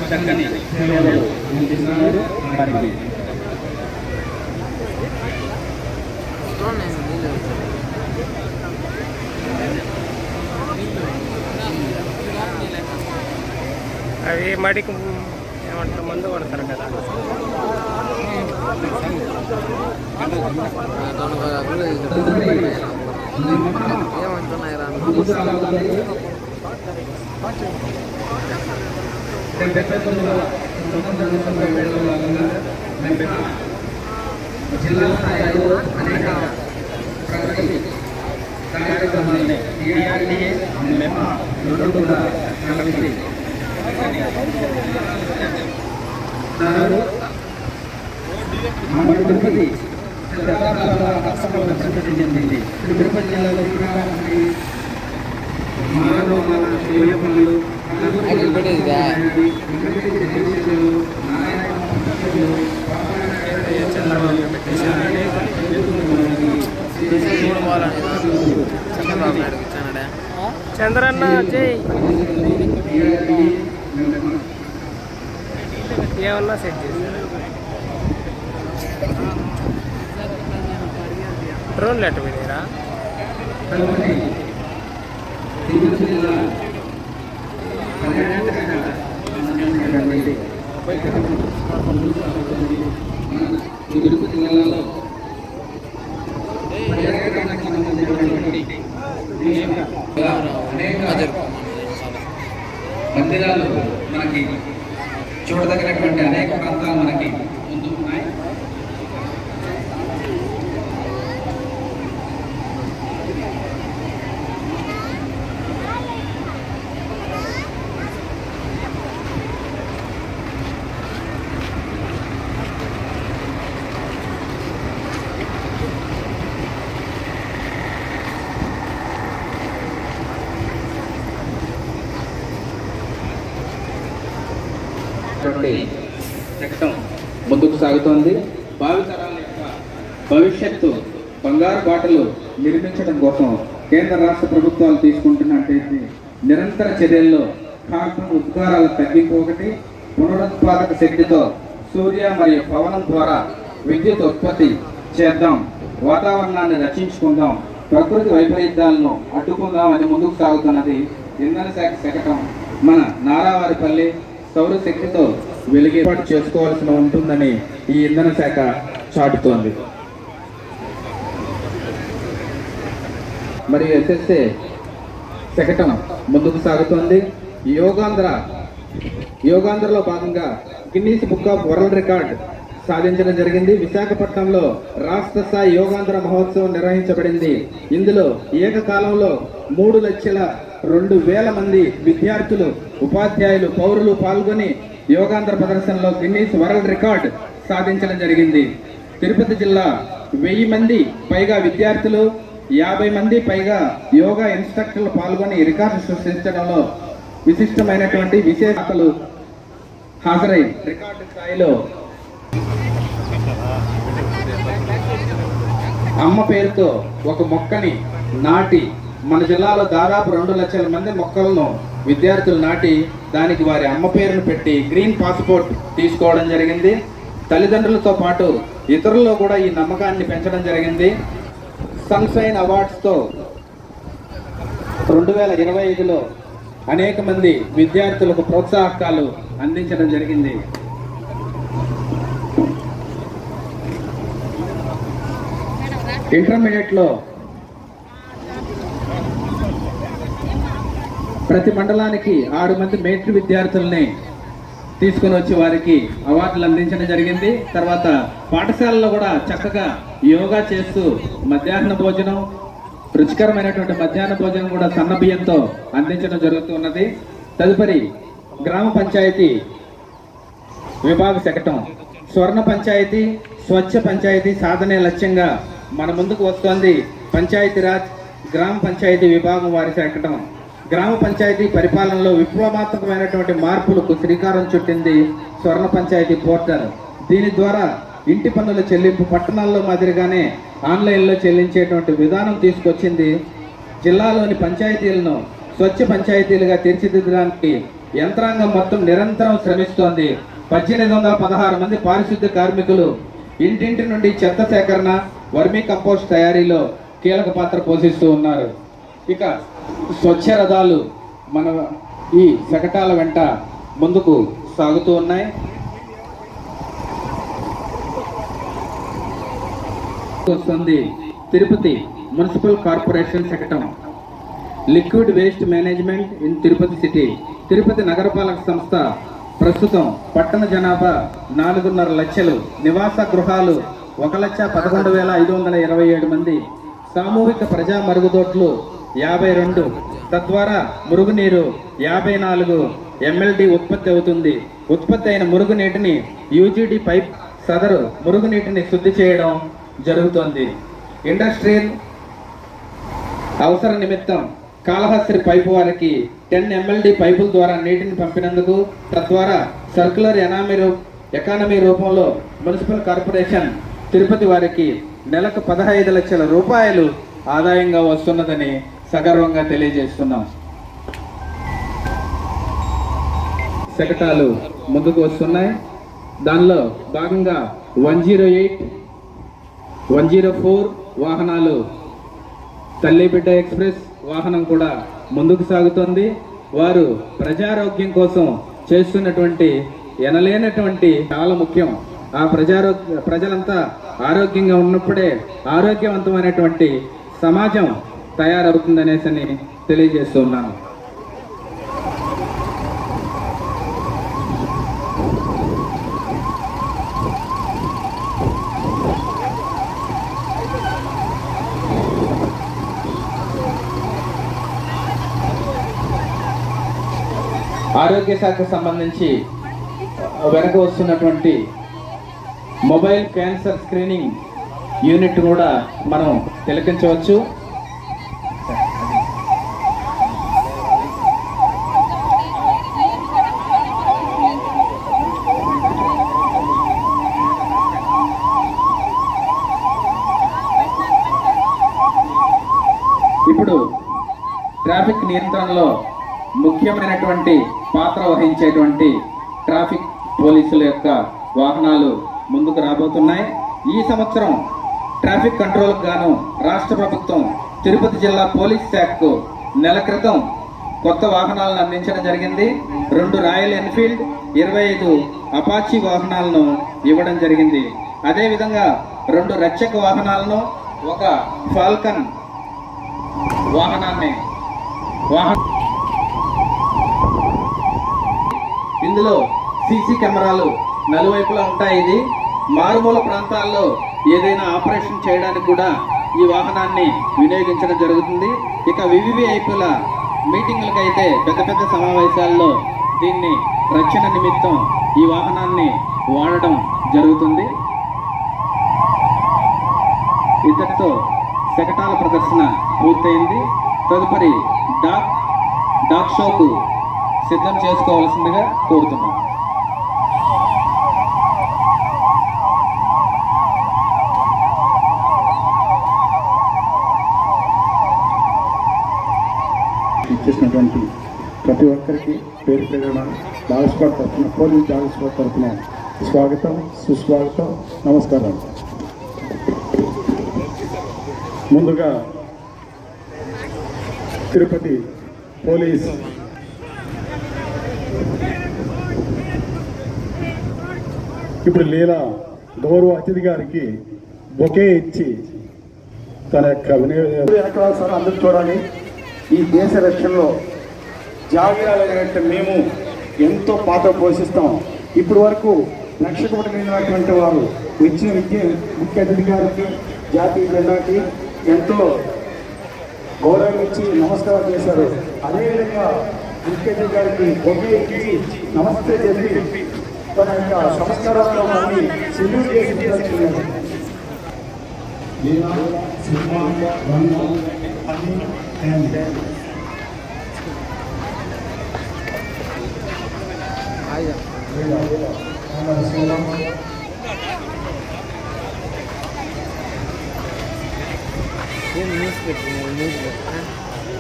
చక్కని సేవలు అందిస్తున్నారు. అవి మడికి ఏమంటారు మందు కొడతారు కదా. జిల్లా స్థాయిలో అనేక ప్రగతి కార్యక్రమాలని టీఆర్డీఏ మెమా రెండు కూడా కలిసి మన తిరుపతి శతాబ్దాల రాష్ట్రంలో ప్రసిద్ధి చెందింది. తిరుపతి జిల్లాలో మానవ పనులు చంద్రన్న జై ఏమన్నా సెట్ చేశారు. డ్రోన్లు ఎట్టు పోయినారా? తిరుపతి జిల్లాలో అనేక మందిరాలు మనకి చూడదగినటువంటి అనేక ప్రాంతాలు మనకి ముందు ఉన్నాయి. చట్టం ముందుకు సాగుతోంది. భావితరాల యొక్క భవిష్యత్తు బంగారు బాటలు నిర్మించడం కోసం కేంద్ర రాష్ట్ర ప్రభుత్వాలు తీసుకుంటున్నటువంటి నిరంతర చర్యల్లో కార్బన్ ఉద్గారాల తగ్గింపు ఒకటి, పునరుత్పాదక శక్తితో సూర్య మరియు పవనం ద్వారా విద్యుత్ ఉత్పత్తి చేద్దాం, వాతావరణాన్ని రక్షించుకుందాం, ప్రకృతి వైపరీత్యాలను అడ్డుకుందాం అని ముందుకు సాగుతున్నది ఇంధన శాఖ శకటం. మన నారావారిపల్లి సౌరశక్తితో వెలుగేపాటు చేసుకోవాల్సి ఉంటుందని ఈ ఇంధన శాఖ చాటుతోంది. మరియు ఎస్ఎస్ఏ శకటం ముందుకు సాగుతోంది. యోగాంధ్రలో భాగంగా Guinness book of world record సాధించడం జరిగింది. విశాఖపట్నంలో రాష్ట్ర స్థాయి యోగాంధ్ర మహోత్సవం నిర్వహించబడింది. ఇందులో ఏకకాలంలో 3,02,000 మంది విద్యార్థులు, ఉపాధ్యాయులు, పౌరులు పాల్గొని యోగాంధ్ర ప్రదర్శనలో గిన్నీస్ వరల్డ్ రికార్డ్ సాధించడం జరిగింది. తిరుపతి జిల్లా 1000 మంది పైగా విద్యార్థులు, 50 మంది పైగా యోగా ఇన్స్ట్రక్టర్లు పాల్గొని రికార్డు సృష్టించడంలో విశిష్టమైనటువంటి విశేషతలు హాజరై రికార్డు స్థాయిలో అమ్మ పేరుతో ఒక మొక్కని నాటి మన జిల్లాలో దాదాపు 2 లక్షల మంది మొక్కలను విద్యార్థులు నాటి దానికి వారి అమ్మ పేరును పెట్టి గ్రీన్ పాస్పోర్ట్ తీసుకోవడం జరిగింది. తల్లిదండ్రులతో పాటు ఇతరుల్లో కూడా ఈ నమ్మకాన్ని పెంచడం జరిగింది. సన్షైన్ అవార్డ్స్తో 2025లో అనేక మంది విద్యార్థులకు ప్రోత్సాహకాలు అందించడం జరిగింది. ఇంటర్మీడియట్లో ప్రతి మండలానికి 6 మంది మేట్రి విద్యార్థుల్ని తీసుకుని వచ్చి వారికి అవార్డులు అందించడం జరిగింది. తర్వాత పాఠశాలలో కూడా చక్కగా యోగా చేస్తూ మధ్యాహ్న భోజనం, రుచికరమైనటువంటి మధ్యాహ్న భోజనం కూడా సన్న బియ్యంతో అందించడం జరుగుతున్నది. తదుపరి గ్రామ పంచాయతీ విభాగ శకటం స్వర్ణ పంచాయతీ, స్వచ్ఛ పంచాయతీ సాధనే లక్ష్యంగా మన ముందుకు వస్తోంది పంచాయతీరాజ్ గ్రామ పంచాయతీ విభాగం వారి శకటం. గ్రామ పంచాయతీ పరిపాలనలో విప్లవాత్మకమైనటువంటి మార్పులకు శ్రీకారం చుట్టింది స్వర్ణ పంచాయతీ పోర్టల్. దీని ద్వారా ఇంటి పన్నుల చెల్లింపు పట్టణాల్లో మాదిరిగానే ఆన్లైన్లో చెల్లించేటువంటి విధానం తీసుకొచ్చింది. జిల్లాలోని పంచాయతీలను స్వచ్ఛ పంచాయతీలుగా తీర్చిదిద్దడానికి యంత్రాంగం మొత్తం నిరంతరం శ్రమిస్తోంది. 1816 మంది పారిశుద్ధ్య కార్మికులు ఇంటింటి నుండి చెత్త సేకరణ, వర్మీ కంపోస్ట్ తయారీలో కీలక పాత్ర పోషిస్తూ ఉన్నారు. ఇక స్వచ్ఛ రథాలు మన ఈ శకటాల వెంట ముందుకు సాగుతూ ఉన్నాయి. వస్తుంది తిరుపతి మున్సిపల్ కార్పొరేషన్ శకటం liquid waste management in Tirupati city. Tirupati నగరపాలక సంస్థ ప్రస్తుతం పట్టణ జనాభా 4.5 లక్షలు, నివాస గృహాలు 1,11,527 మంది, సామూహిక ప్రజా మరుగుదొడ్లు 52, తద్వారా మురుగునీరు 54 MLD ఉత్పత్తి అవుతుంది. ఉత్పత్తి అయిన మురుగునీటిని యూజీడీ పైప్ సదరు మురుగునీటిని శుద్ధి చేయడం జరుగుతోంది. ఇండస్ట్రియల్ అవసర నిమిత్తం కాళహస్త్రి పైపు వారికి 10 MLD పైపుల ద్వారా నీటిని పంపినందుకు, తద్వారా సర్క్యులర్ ఎకానమీ రూపంలో మున్సిపల్ కార్పొరేషన్ తిరుపతి వారికి నెలకు 15 లక్షల రూపాయలు ఆదాయంగా వస్తున్నదని సగర్వంగా తెలియజేస్తున్నాం. శకటాలు ముందుకు వస్తున్నాయి. దానిలో భాగంగా 108, 104 వాహనాలు, తల్లిబిడ్డ ఎక్స్ప్రెస్ వాహనం కూడా ముందుకు సాగుతోంది. వారు ప్రజారోగ్యం కోసం చేస్తున్నటువంటి ఎనలేనటువంటి చాలా ముఖ్యం. ఆ ప్రజలంతా ఆరోగ్యంగా ఉన్నప్పుడే ఆరోగ్యవంతమైనటువంటి సమాజం తయారవుతుందనేసి తెలియజేస్తున్నాను. ఆరోగ్య శాఖకు సంబంధించి వెనక వస్తున్నటువంటి మొబైల్ క్యాన్సర్ స్క్రీనింగ్ యూనిట్ కూడా మనం తిలకించవచ్చు. ఇప్పుడు ట్రాఫిక్ నియంత్రణలో ముఖ్యమైనటువంటి పాత్ర వహించేటువంటి ట్రాఫిక్ పోలీసుల యొక్క వాహనాలు ముందుకు రాబోతున్నాయి. ఈ సంవత్సరం ట్రాఫిక్ కంట్రోల్కు గాను రాష్ట్ర ప్రభుత్వం తిరుపతి జిల్లా పోలీస్ శాఖకు నెల క్రితం కొత్త వాహనాలను అందించడం జరిగింది. 2 రాయల్ ఎన్ఫీల్డ్, 25 అపాచీ వాహనాలను ఇవ్వడం జరిగింది. అదేవిధంగా 2 రక్షక వాహనాలను, 1 ఫాల్కన్ వాహనాన్ని ఇందులో సీసీ కెమెరాలు నలువైపులా ఉంటాయి. ఇది మారుమూల ప్రాంతాల్లో ఏదైనా ఆపరేషన్ చేయడానికి కూడా ఈ వాహనాన్ని వినియోగించడం జరుగుతుంది. ఇక వివిఐపీల మీటింగులకైతే పెద్ద పెద్ద సమావేశాల్లో దీన్ని రక్షణ నిమిత్తం ఈ వాహనాన్ని వాడడం జరుగుతుంది. ఇంతటితో శకటాల ప్రదర్శన పూర్తయింది. తదుపరి డాగ్ షోకు సిద్ధం చేసుకోవాల్సిందిగా కోరుతున్నాం. ఇచ్చేసినటువంటి ప్రతి ఒక్కరికి పేరు పేరున డాగ్ స్క్వాడ్ తరఫున, పోలీస్ డాగ్ స్క్వాడ్ తరఫున స్వాగతం, సుస్వాగతం, నమస్కారం. ముందుగా తిరుపతి పోలీస్ ఇప్పుడు లీలా గౌరవ అతిథి గారికి బొకే ఇచ్చి తన యొక్క సార్ అందరూ చూడాలి. ఈ దేశ రక్షణలో జాగ్రత్తగా మేము ఎంతో పాత్ర పోషిస్తాం. ఇప్పటి వరకు రక్షకు పడినటువంటి వారు ఇచ్చిన ముఖ్య అతిథి గారికి జాతీయ జెండాకి ఎంతో గౌరవం ఇచ్చి నమస్కారం చేశారు. అదేవిధంగా ముఖ్య అతిథి గారికి ఒకే ఇచ్చి నమస్తే చెప్పి తన యొక్క సంస్కారంలో మళ్ళీ సెల్యూట్ చేసి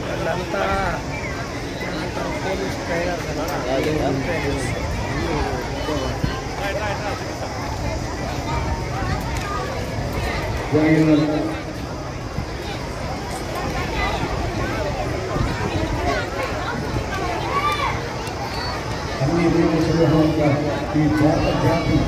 వాళ్ళంతా పోలీస్ ట్రైనర్ అన్ని ఈ జాతి